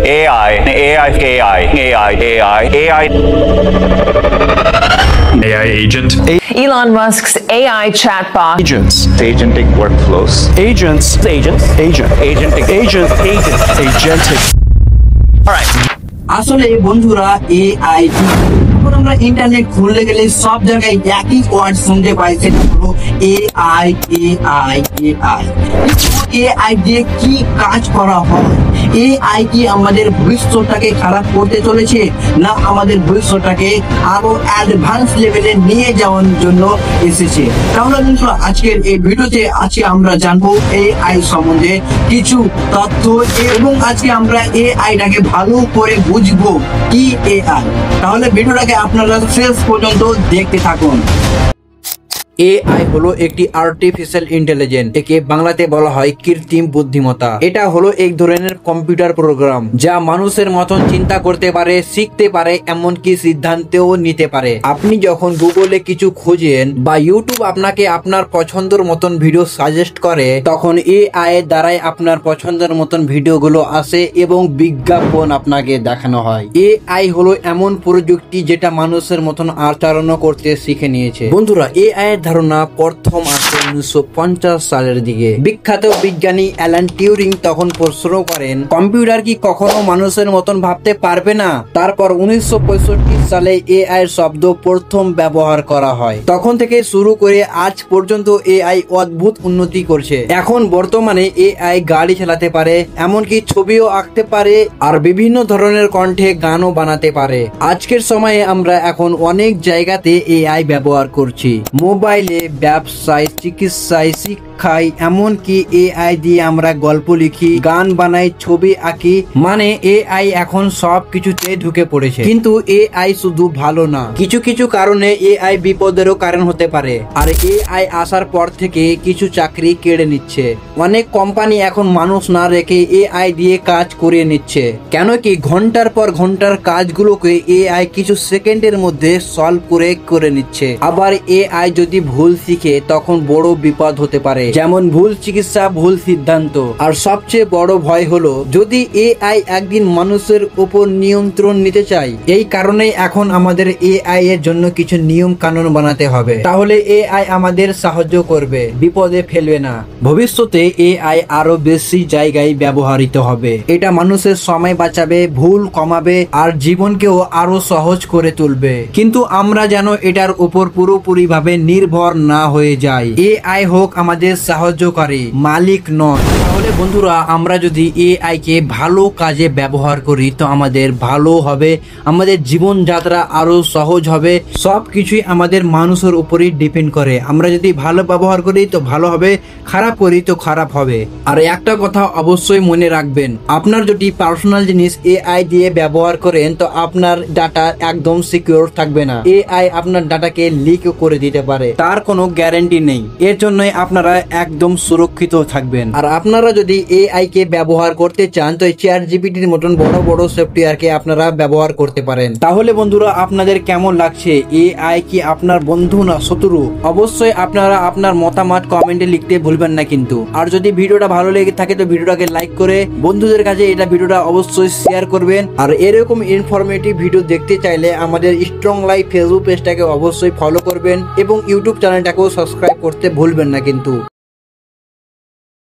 AI, AI, AI, AI, AI, AI. AI agent. Elon Musk's AI chatbot. Agents. Agentic workflows. Agents. Agents. Agent. Agentic. Agent. Agent. Agentic. All right. আসলে বন্ধুরা AI এখন আমরা internet খুললে গেলে সব জায়গায় একই ওয়ার্ড শুনতে পাই, সেটা হলো এআই এআই এআই। এআই দিয়ে কি কাজ করা হয়? এআই কি আমাদের ভবিষ্যৎটাকে খারাপ করতে চলেছে, না আমাদের ভবিষ্যৎটাকে আরো অ্যাডভান্স লেভেলে নিয়ে যাওয়ার জন্য এসেছে? তাহলে বন্ধুরা আজকের এই ভিডিওতে আজকে আমরা জানবো এআই সম্বন্ধে কিছু তথ্য, এবং আজকে আমরা এআইটাকে ভালো করে বুঝবো কি এআই। তাহলে ভিডিওটাকে আপনারা শেষ পর্যন্ত দেখতে থাকুন। এআই হলো একটি আর্টিফিশিয়াল ইন্টেলিজেন্স, একে বাংলাতে বলা হয় কৃত্রিম বুদ্ধিমত্তা। এটা হলো এক ধরনের কম্পিউটার প্রোগ্রাম যা মানুষের মতন চিন্তা করতে পারে, শিখতে পারে, এমনকি সিদ্ধান্তও নিতে পারে। আপনি যখন গুগলে কিছু খোঁজেন বা ইউটিউব আপনাকে আপনার পছন্দের মতন ভিডিও সাজেস্ট করে, তখন এআই এর দ্বারাই আপনার পছন্দের মতন ভিডিওগুলো আসে এবং বিজ্ঞাপন আপনাকে দেখানো হয়। এআই হলো এমন প্রযুক্তি যেটা মানুষের মতন আচরণ করতে শিখে নিয়েছে। বন্ধুরা, এআই এর ধারণা প্রথম আসে 1950 সালের দিকে। বিখ্যাত বিজ্ঞানী অ্যালান টিউরিং তখন প্রশ্ন করেন, কম্পিউটার কি কখনো মানুষের মতন ভাবতে পারবে না? তারপর 1965 সালে এআই এর শব্দ প্রথম ব্যবহার করা হয়। তখন থেকে শুরু করে আজ পর্যন্ত এআই অদ্ভুত উন্নতি করছে। এখন বর্তমানে এআই গাড়ি চালাতে পারে, এমনকি ছবিও আঁকতে পারে, আর বিভিন্ন ধরনের কণ্ঠে গানও বানাতে পারে। আজকের সময়ে আমরা এখন অনেক জায়গাতে এআই ব্যবহার করছি। মোবাইলে, ব্যবসায়, চিকিৎসায়, শিক্ষায়, এমনকি এআই দিয়ে আমরা গল্প লিখি, গান বানাই, ছবি আঁকি। মানে এআই এখন সব কিছুতে ঢুকে পড়েছে। কিন্তু এআই শুধু ভালো না, কিছু কিছু কারণে এআই বিপদেরও কারণ হতে পারে। আর এআই আসার পর থেকে কিছু চাকরি কেড়ে নিচ্ছে। অনেক কোম্পানি এখন মানুষ না রেখে এআই দিয়ে কাজ করিয়ে নিচ্ছে। কেন কি ঘন্টার পর ঘন্টার কাজগুলোকে এআই কিছু সেকেন্ডের মধ্যে সলভ করে নিচ্ছে। আবার এআই যদি ভুল শিখে তখন বড় বিপদ হতে পারে, যেমন ভুল চিকিৎসা, ভুল সিদ্ধান্ত। আর সবচেয়ে বড় ভয় হলো যদি এআই একদিন মানুষের উপর নিয়ন্ত্রণ নিতে চায়। এই কারণেই এখন আমাদের এআই এর জন্য কিছু নিয়ম কানুন বানাতে হবে, তাহলে এআই আমাদের সাহায্য করবে, বিপদে ফেলবে না। ভবিষ্যতে এআই আরো বেশি জায়গায় ব্যবহৃত হবে। এটা মানুষের সময় বাঁচাবে, ভুল কমাবে, আর জীবনকেও আরো সহজ করে তুলবে। কিন্তু আমরা যেন এটার উপর পুরোপুরি ভাবে নির্ভর না হয়ে যায়। এআই হোক আমাদের সাহায্যকারী, মালিক নয়। তাহলে বন্ধুরা, আমরা যদি এআই কে ভালো কাজে ব্যবহার করি তো আমাদের ভালো হবে, আমাদের জীবনযাত্রা আরো সহজ হবে। সবকিছুই আমাদের মানুষের উপরই ডিপেন্ড করে। আমরা যদি ভালো ব্যবহার করি তো ভালো হবে, খারাপ করি তো খারাপ হবে। আর একটা কথা অবশ্যই মনে রাখবেন, আপনার যদি পার্সোনাল জিনিস এআই দিয়ে ব্যবহার করেন তো আপনার ডাটা একদম সিকিউর থাকবে না। এআই আপনার ডাটাকে লিক করে দিতে পারে, তার কোনো গ্যারান্টি নেই। এর জন্যই আপনারা একদম সুরক্ষিত থাকবেন। আর আপনারা যদি এআই কে ব্যবহার করতে চান তো ChatGPT-র মতন বড় বড় সফটওয়্যারকে আপনারা ব্যবহার করতে পারেন। তাহলে বন্ধুরা, আপনাদের কেমন লাগছে? এআই কি আপনার বন্ধু না শত্রু? অবশ্যই আপনারা আপনার মতামত কমেন্টে লিখতে ভুলবেন না কিন্তু। আর যদি ভিডিওটা ভালো লেগে থাকে তো ভিডিওটাকে লাইক করে বন্ধুদের কাছে ভিডিওটা অবশ্যই শেয়ার করবেন। আর এরকম ইনফরমেটিভ ভিডিও দেখতে চাইলে আমাদের স্ট্রং লাইফ ফেসবুক পেজটাকে অবশ্যই ফলো করবেন এবং ইউটিউব চ্যানেলটাকেও সাবস্ক্রাইব করতে ভুলবেন না কিন্তু।